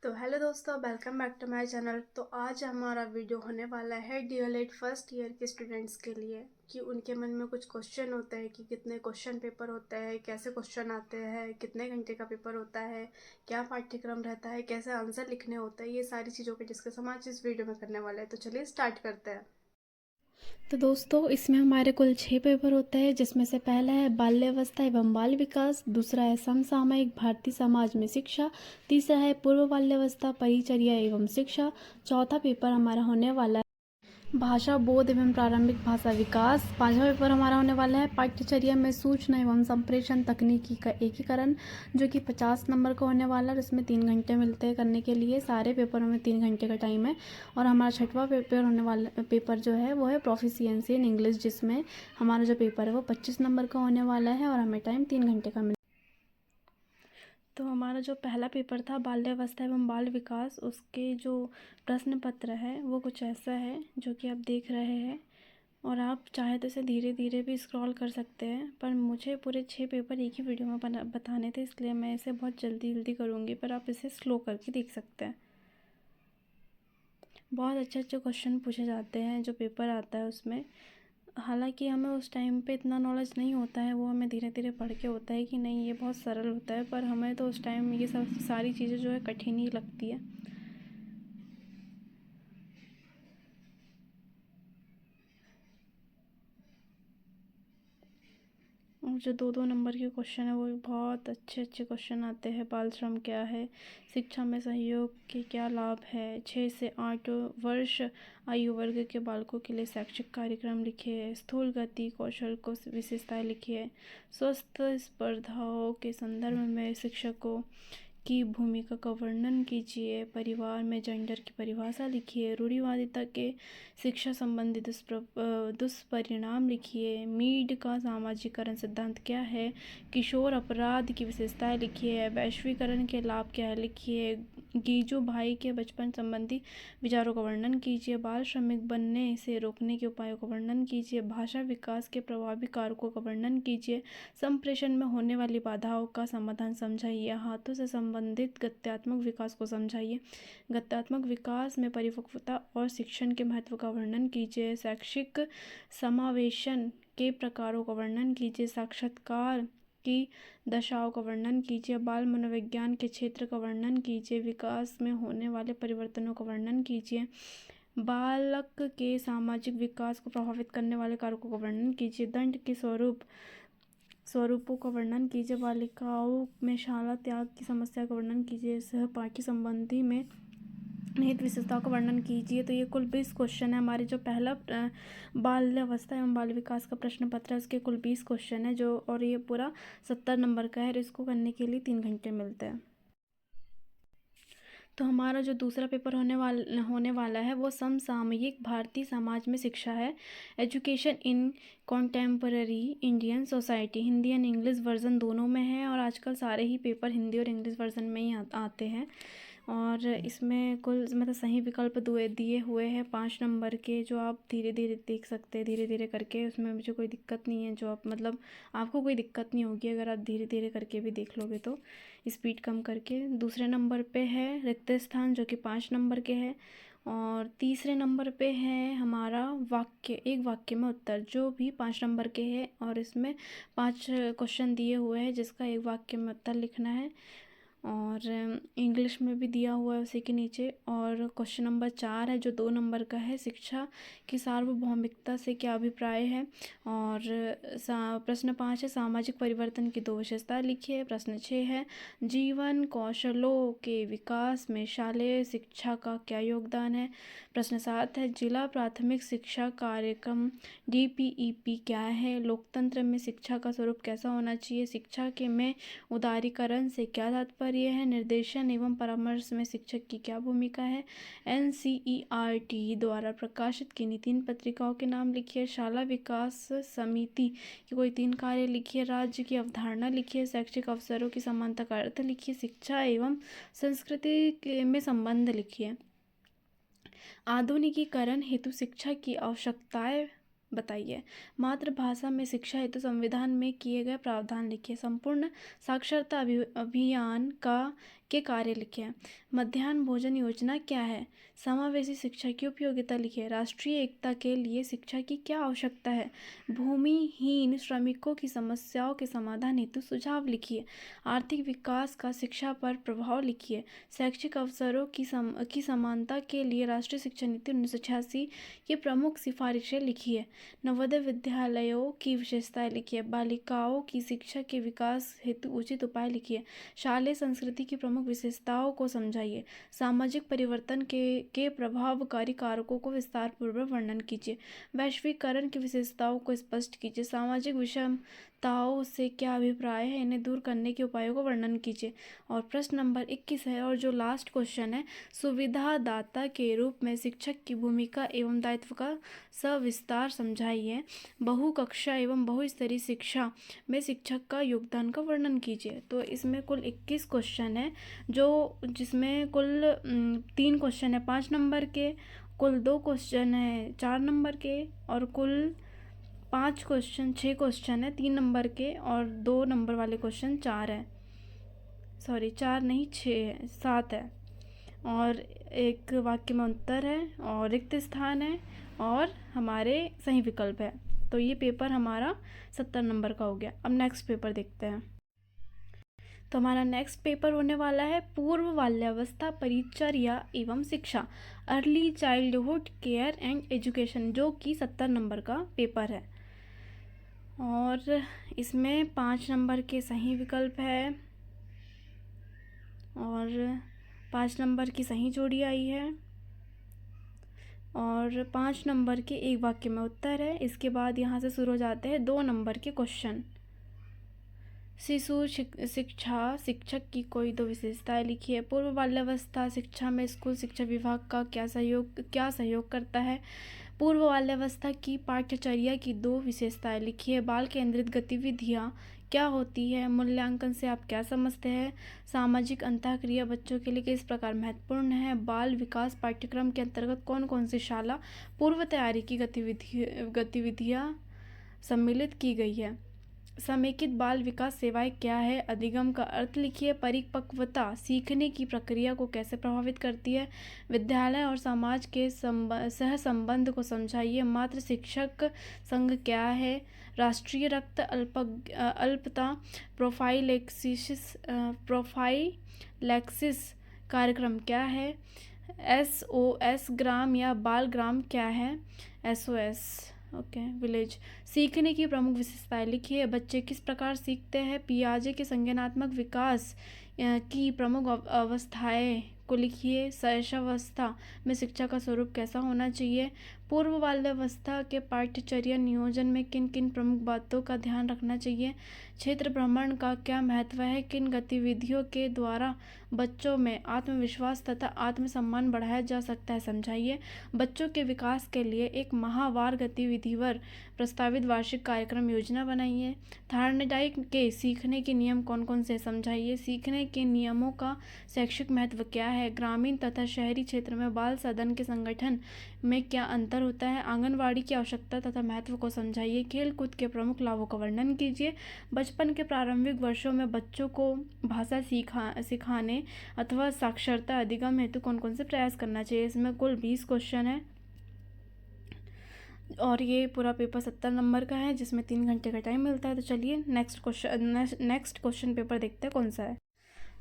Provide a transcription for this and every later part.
तो हेलो दोस्तों, welcome back to my channel. तो आज हमारा वीडियो होने वाला है डीएलएड फर्स्ट ईयर के स्टूडेंट्स के लिए कि उनके मन में कुछ क्वेश्चन होते हैं कि कितने क्वेश्चन पेपर होते हैं, कैसे क्वेश्चन आते हैं, कितने घंटे का पेपर होता है, क्या पाठ्यक्रम रहता है, कैसे आंसर लिखने होते हैं। ये सारी चीज़ों के डिस्कस हम आज इस वीडियो में करने वाले हैं। तो चलिए स्टार्ट करते हैं। तो दोस्तों इसमें हमारे कुल 6 पेपर होते हैं, जिसमें से पहला है बाल्यावस्था एवं बाल विकास, दूसरा है समसामयिक भारतीय समाज में शिक्षा, तीसरा है पूर्व बाल्यावस्था परिचर्या एवं शिक्षा, चौथा पेपर हमारा होने वाला है भाषा बोध एवं प्रारंभिक भाषा विकास, पांचवा पेपर हमारा होने वाला है पाठ्यचर्या में सूचना एवं संप्रेषण तकनीकी का एकीकरण, जो कि 50 नंबर का होने वाला है। इसमें 3 घंटे मिलते हैं करने के लिए। सारे पेपरों में 3 घंटे का टाइम है। और हमारा छठवां पेपर होने वाला पेपर जो है वो है प्रोफिशिएंसी इन इंग्लिश, जिसमें हमारा जो पेपर है वो 25 नंबर का होने वाला है और हमें टाइम 3 घंटे का मिल। तो हमारा जो पहला पेपर था बाल्यावस्था एवं बाल विकास, उसके जो प्रश्न पत्र है वो कुछ ऐसा है जो कि आप देख रहे हैं। और आप चाहे तो इसे धीरे धीरे भी स्क्रॉल कर सकते हैं, पर मुझे पूरे 6 पेपर एक ही वीडियो में बताने थे, इसलिए मैं इसे बहुत जल्दी जल्दी करूँगी, पर आप इसे स्लो करके देख सकते हैं। बहुत अच्छे अच्छे क्वेश्चन पूछे जाते हैं जो पेपर आता है उसमें। हालांकि हमें उस टाइम पे इतना नॉलेज नहीं होता है, वो हमें धीरे धीरे पढ़ के होता है कि नहीं ये बहुत सरल होता है, पर हमें तो उस टाइम ये सब सारी चीज़ें जो है कठिन ही लगती है। और जो 2-2 नंबर के क्वेश्चन है वो भी बहुत अच्छे अच्छे क्वेश्चन आते हैं। बाल श्रम क्या है, शिक्षा में सहयोग के क्या लाभ है, 6 से 8 वर्ष आयु वर्ग के बालकों के लिए शैक्षिक कार्यक्रम लिखिए, स्थूल गति कौशल को विशेषताएं लिखिए, स्वस्थ स्पर्धाओं के संदर्भ में शिक्षकों की भूमिका का वर्णन कीजिए, परिवार में जेंडर की परिभाषा लिखिए, रूढ़िवादिता के शिक्षा संबंधी दुष्परिणाम लिखिए, मीड का सामाजिकरण सिद्धांत क्या है, किशोर अपराध की विशेषताएं लिखिए, वैश्वीकरण के लाभ क्या है लिखिए, गीजू भाई के बचपन संबंधी विचारों का वर्णन कीजिए, बाल श्रमिक बनने से रोकने के उपायों का वर्णन कीजिए, भाषा विकास के प्रभावी कारकों का वर्णन कीजिए, संप्रेषण में होने वाली बाधाओं का समाधान समझाइए, हाथों से संबंधित गत्यात्मक विकास को समझाइए, गत्यात्मक विकास में परिपक्वता और शिक्षण के महत्व का वर्णन कीजिए, शैक्षिक समावेशन के प्रकारों का वर्णन कीजिए, साक्षात्कार की दशाओं का वर्णन कीजिए, बाल मनोविज्ञान के क्षेत्र का वर्णन कीजिए, विकास में होने वाले परिवर्तनों का वर्णन कीजिए, बालक के सामाजिक विकास को प्रभावित करने वाले कारकों का वर्णन कीजिए, दंड के स्वरूपों का वर्णन कीजिए, बालिकाओं में शाला त्याग की समस्या का वर्णन कीजिए, सहपाठी संबंधी में निहित विशेषताओं का वर्णन कीजिए। तो ये कुल 20 क्वेश्चन है। हमारे जो पहला बाल्यावस्था एवं बाल विकास का प्रश्न पत्र है उसके कुल 20 क्वेश्चन है जो, और ये पूरा 70 नंबर का है और इसको करने के लिए 3 घंटे मिलते हैं। तो हमारा जो दूसरा पेपर होने वाला है वो समसामयिक भारतीय समाज में शिक्षा है, education in contemporary Indian society. Hindi and English version दोनों में है और आजकल सारे ही पेपर हिंदी और इंग्लिश वर्जन में ही आते हैं। और इसमें कुल मतलब सही विकल्प दिए हुए हैं 5 नंबर के, जो आप धीरे धीरे देख सकते हैं, धीरे धीरे करके। उसमें मुझे कोई दिक्कत नहीं है, जो आप मतलब आपको कोई दिक्कत नहीं होगी अगर आप धीरे धीरे करके भी देख लोगे तो, स्पीड कम करके। दूसरे नंबर पे है रिक्त स्थान, जो कि 5 नंबर के है। और तीसरे नंबर पे है हमारा वाक्य, एक वाक्य में उत्तर, जो भी 5 नंबर के है। और इसमें 5 क्वेश्चन दिए हुए हैं जिसका एक वाक्य में उत्तर लिखना है, और इंग्लिश में भी दिया हुआ है उसी के नीचे। और क्वेश्चन नंबर 4 है जो 2 नंबर का है, शिक्षा की सार्वभौमिकता से क्या अभिप्राय है। और प्रश्न 5 है सामाजिक परिवर्तन की 2 विशेषताएं लिखिए। प्रश्न 6 है जीवन कौशलों के विकास में शालेय शिक्षा का क्या योगदान है। प्रश्न 7 है जिला प्राथमिक शिक्षा कार्यक्रम DPEP क्या है। लोकतंत्र में शिक्षा का स्वरूप कैसा होना चाहिए। शिक्षा के में उदारीकरण से क्या तात्पर्य है। निर्देशन एवं परामर्श में शिक्षक की क्या भूमिका है। NCERT द्वारा प्रकाशित किन्हीं 3 पत्रिकाओं के नाम लिखिए। शाला विकास समिति की कोई 3 कार्य लिखिए। राज्य की अवधारणा लिखिए। शैक्षिक अवसरों की समानता का अर्थ लिखिए। शिक्षा एवं संस्कृति में संबंध लिखिए। आधुनिकीकरण हेतु शिक्षा की आवश्यकताएं बताइए। मातृभाषा में शिक्षा हेतु संविधान में किए गए प्रावधान लिखिए। संपूर्ण साक्षरता अभियान का के कार्य लिखें। मध्याह्न भोजन योजना क्या है? समावेशी शिक्षा की उपयोगिता लिखिए। राष्ट्रीय एकता के लिए शिक्षा की क्या आवश्यकता है? भूमिहीन श्रमिकों की समस्याओं के समाधान हेतु सुझाव लिखिए। आर्थिक विकास का शिक्षा पर प्रभाव लिखिए। शैक्षिक अवसरों की समानता के लिए राष्ट्रीय शिक्षा नीति 1986 की प्रमुख सिफारिशें लिखिए। नवोदय विद्यालयों की विशेषताएं लिखिए। बालिकाओं की शिक्षा के विकास हेतु उचित उपाय लिखिए। शालेय संस्कृति की प्रमुख विशेषताओं को समझाइए। सामाजिक परिवर्तन के प्रभावकारी कारकों को विस्तार पूर्वक वर्णन कीजिए। वैश्वीकरण की विशेषताओं को स्पष्ट कीजिए। सामाजिक विषमताओं से क्या अभिप्राय है, इन्हें दूर करने के उपायों को वर्णन कीजिए। और प्रश्न नंबर 21 है और जो लास्ट क्वेश्चन है, सुविधादाता के रूप में शिक्षक की भूमिका एवं दायित्व का सविस्तार समझाइए। बहुकक्षा एवं बहुस्तरीय शिक्षा में शिक्षक का योगदान का वर्णन कीजिए। तो इसमें कुल 21 क्वेश्चन है, जिसमें कुल 3 क्वेश्चन है 5 नंबर के, कुल 2 क्वेश्चन है 4 नंबर के, और कुल 6 क्वेश्चन है 3 नंबर के, और 2 नंबर वाले क्वेश्चन 4 है। सॉरी 4 नहीं 6 है, 7 है। और एक वाक्य में उत्तर है, और रिक्त स्थान है, और हमारे सही विकल्प है। तो ये पेपर हमारा 70 नंबर का हो गया। अब नेक्स्ट पेपर देखते हैं। तो हमारा नेक्स्ट पेपर होने वाला है पूर्व बाल्यावस्था परिचर्या एवं शिक्षा, early childhood care and education, जो कि 70 नंबर का पेपर है। और इसमें 5 नंबर के सही विकल्प है, और 5 नंबर की सही जोड़ी आई है, और 5 नंबर के एक वाक्य में उत्तर है। इसके बाद यहाँ से शुरू हो जाते हैं 2 नंबर के क्वेश्चन। शिशु शिक्षा शिक्षक की कोई 2 विशेषताएं लिखिए। पूर्व बाल्यावस्था शिक्षा में स्कूल शिक्षा विभाग का क्या सहयोग करता है? पूर्व बाल्यावस्था की पाठ्यचर्या की 2 विशेषताएं लिखिए। बाल केंद्रित गतिविधियाँ क्या होती है? मूल्यांकन से आप क्या समझते हैं? सामाजिक अंतःक्रिया बच्चों के लिए किस प्रकार महत्वपूर्ण है? बाल विकास पाठ्यक्रम के अंतर्गत कौन कौन सी शाला पूर्व तैयारी की गतिविधियाँ सम्मिलित की गई है? समेकित बाल विकास सेवाएं क्या है? अधिगम का अर्थ लिखिए। परिपक्वता सीखने की प्रक्रिया को कैसे प्रभावित करती है? विद्यालय और समाज के सह संबंध को समझाइए। मातृ शिक्षक संघ क्या है? राष्ट्रीय रक्त अल्पता प्रोफाइलैक्सिस कार्यक्रम क्या है? SOS ग्राम या बाल ग्राम क्या है? SOS village. सीखने की प्रमुख विशेषताएं लिखिए। बच्चे किस प्रकार सीखते हैं? पियाजे के संज्ञानात्मक विकास की प्रमुख अवस्थाएं को लिखिए। शैशवावस्था में शिक्षा का स्वरूप कैसा होना चाहिए? पूर्व बाल्यावस्था के पाठ्यचर्या नियोजन में किन किन प्रमुख बातों का ध्यान रखना चाहिए? क्षेत्र भ्रमण का क्या महत्व है? किन गतिविधियों के द्वारा बच्चों में आत्मविश्वास तथा आत्मसम्मान बढ़ाया जा सकता है, समझाइए। बच्चों के विकास के लिए एक माहवार गतिविधिवर प्रस्तावित वार्षिक कार्यक्रम योजना बनाइए। थार्नडाइक के सीखने के नियम कौन कौन से, समझाइए। सीखने के नियमों का शैक्षिक महत्व क्या है? ग्रामीण तथा शहरी क्षेत्र में बाल सदन के संगठन में क्या अंतर होता है? आंगनवाड़ी की आवश्यकता तथा महत्व को समझाइए। खेल कूद के प्रमुख लाभों का वर्णन कीजिए। बचपन के प्रारंभिक वर्षों में बच्चों को भाषा सिखाने अथवा साक्षरता अधिगम हेतु कौन कौन से प्रयास करना चाहिए? इसमें कुल 20 क्वेश्चन है, और ये पूरा पेपर 70 नंबर का है, जिसमें 3 घंटे का टाइम मिलता है। तो चलिए नेक्स्ट क्वेश्चन पेपर देखते हैं कौन सा है।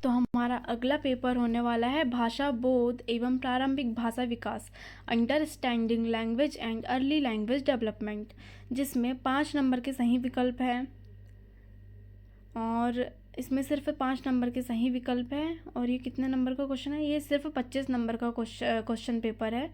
तो हमारा अगला पेपर होने वाला है भाषा बोध एवं प्रारंभिक भाषा विकास, understanding language and early language development, जिसमें 5 नंबर के सही विकल्प है, और इसमें सिर्फ 5 नंबर के सही विकल्प है। और ये कितने नंबर का क्वेश्चन है? ये सिर्फ 25 नंबर का क्वेश्चन पेपर है,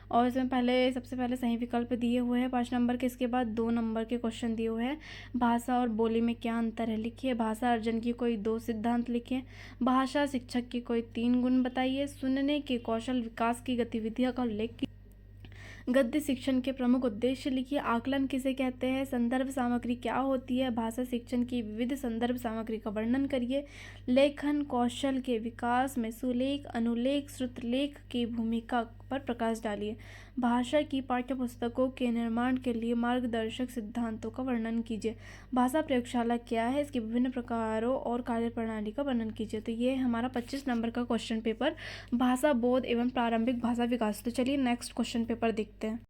और इसमें सबसे पहले सही विकल्प दिए हुए हैं 5 नंबर के। इसके बाद 2 नंबर के क्वेश्चन दिए हुए हैं। भाषा और बोली में क्या अंतर है, लिखिए। भाषा अर्जन की कोई 2 सिद्धांत लिखिए। भाषा शिक्षक की कोई 3 गुण बताइए। सुनने के कौशल विकास की गतिविधियों का उल्लेख कीजिए। गद्य शिक्षण के प्रमुख उद्देश्य लिखिए। आकलन किसे कहते हैं। संदर्भ सामग्री क्या होती है। भाषा शिक्षण की विविध संदर्भ सामग्री का वर्णन करिए। लेखन कौशल के विकास में सुलेख, अनुलेख, श्रुतलेख की भूमिका पर प्रकाश डालिए। भाषा की पाठ्यपुस्तकों के निर्माण के लिए मार्गदर्शक सिद्धांतों का वर्णन कीजिए। भाषा प्रयोगशाला क्या है, इसके विभिन्न प्रकारों और कार्यप्रणाली का वर्णन कीजिए। तो ये हमारा 25 नंबर का क्वेश्चन पेपर भाषा बोध एवं प्रारंभिक भाषा विकास। तो चलिए नेक्स्ट क्वेश्चन पेपर देखते हैं।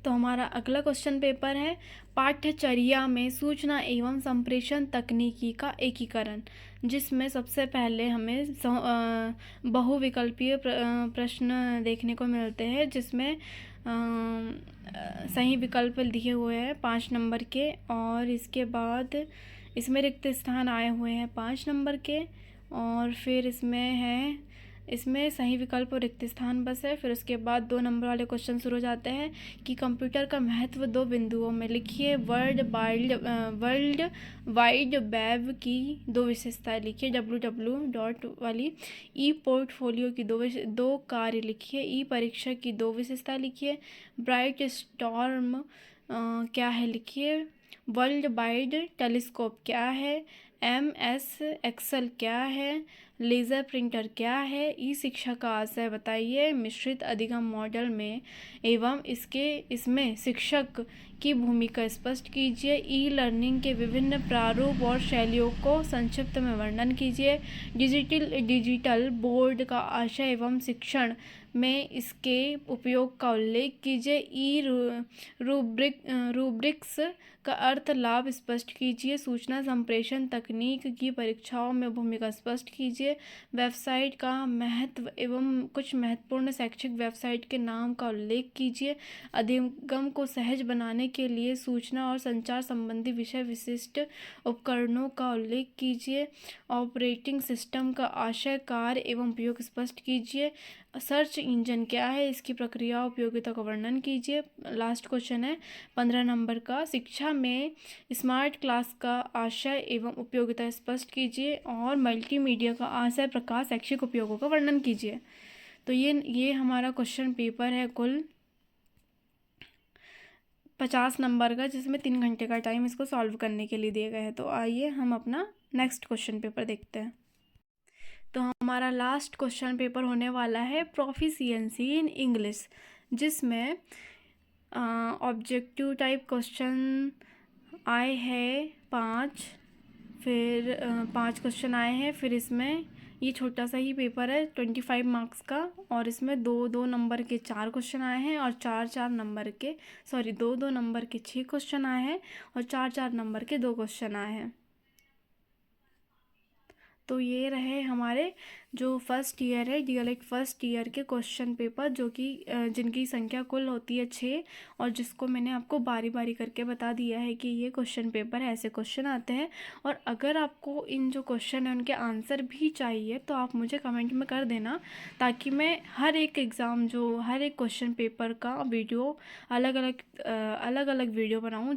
तो हमारा अगला क्वेश्चन पेपर है पाठ्यचर्या में सूचना एवं संप्रेषण तकनीकी का एकीकरण, जिसमें सबसे पहले हमें बहुविकल्पीय प्रश्न देखने को मिलते हैं, जिसमें सही विकल्प दिए हुए हैं 5 नंबर के, और इसके बाद इसमें रिक्त स्थान आए हुए हैं 5 नंबर के, और फिर इसमें सही विकल्प और रिक्त स्थान बस है। फिर उसके बाद 2 नंबर वाले क्वेश्चन शुरू हो जाते हैं कि कंप्यूटर का महत्व 2 बिंदुओं में लिखिए। वर्ल्ड वाइड वेब की 2 विशेषताएं लिखिए। www वाली। ई पोर्टफोलियो की 2 कार्य लिखिए। ई परीक्षा की 2 विशेषताएं लिखिए। ब्राइट स्टॉर्म क्या है लिखिए। वर्ल्ड वाइड टेलीस्कोप क्या है। MS एक्सेल क्या है। लेज़र प्रिंटर क्या है। ई शिक्षा का आशय बताइए। मिश्रित अधिगम मॉडल में एवं इसमें शिक्षक की भूमिका स्पष्ट कीजिए। ई लर्निंग के विभिन्न प्रारूप और शैलियों को संक्षिप्त में वर्णन कीजिए। डिजिटल बोर्ड का आशय एवं शिक्षण में इसके उपयोग का उल्लेख कीजिए। ई रूब्रिक्स का अर्थ लाभ स्पष्ट कीजिए। सूचना संप्रेषण तकनीक की परीक्षाओं में भूमिका स्पष्ट कीजिए। वेबसाइट का महत्व एवं कुछ महत्वपूर्ण शैक्षिक वेबसाइट के नाम का उल्लेख कीजिए। अधिगम को सहज बनाने के लिए सूचना और संचार संबंधी विषय विशिष्ट उपकरणों का उल्लेख कीजिए। ऑपरेटिंग सिस्टम का आशय, कार्य एवं उपयोग स्पष्ट कीजिए। सर्च इंजन क्या है, इसकी प्रक्रिया उपयोगिता का वर्णन कीजिए। लास्ट क्वेश्चन है 15 नंबर का, शिक्षा में स्मार्ट क्लास का आशय एवं उपयोगिता स्पष्ट कीजिए। और मल्टीमीडिया का आशय, प्रकार, शैक्षिक उपयोगों का वर्णन कीजिए। तो ये हमारा क्वेश्चन पेपर है कुल 50 नंबर का, जिसमें 3 घंटे का टाइम इसको सॉल्व करने के लिए दिए गए हैं। तो आइए हम अपना नेक्स्ट क्वेश्चन पेपर देखते हैं। तो हमारा लास्ट क्वेश्चन पेपर होने वाला है प्रोफिशिएंसी इन इंग्लिश, जिसमें ऑब्जेक्टिव टाइप क्वेश्चन आए हैं 5, फिर 5 क्वेश्चन आए हैं। फिर इसमें ये छोटा सा ही पेपर है 25 मार्क्स का, और इसमें 2-2 नंबर के 4 क्वेश्चन आए हैं, और 4-4 नंबर के 2-2 नंबर के 6 क्वेश्चन आए हैं, और 4-4 नंबर के 2 क्वेश्चन आए हैं। तो ये रहे हमारे जो फर्स्ट ईयर है DLED फर्स्ट ईयर के क्वेश्चन पेपर, जो कि जिनकी संख्या कुल होती है 6, और जिसको मैंने आपको बारी बारी करके बता दिया है कि ये क्वेश्चन पेपर है, ऐसे क्वेश्चन आते हैं। और अगर आपको इन जो क्वेश्चन है उनके आंसर भी चाहिए तो आप मुझे कमेंट में कर देना, ताकि मैं हर एक क्वेश्चन पेपर का वीडियो अलग अलग वीडियो बनाऊँ,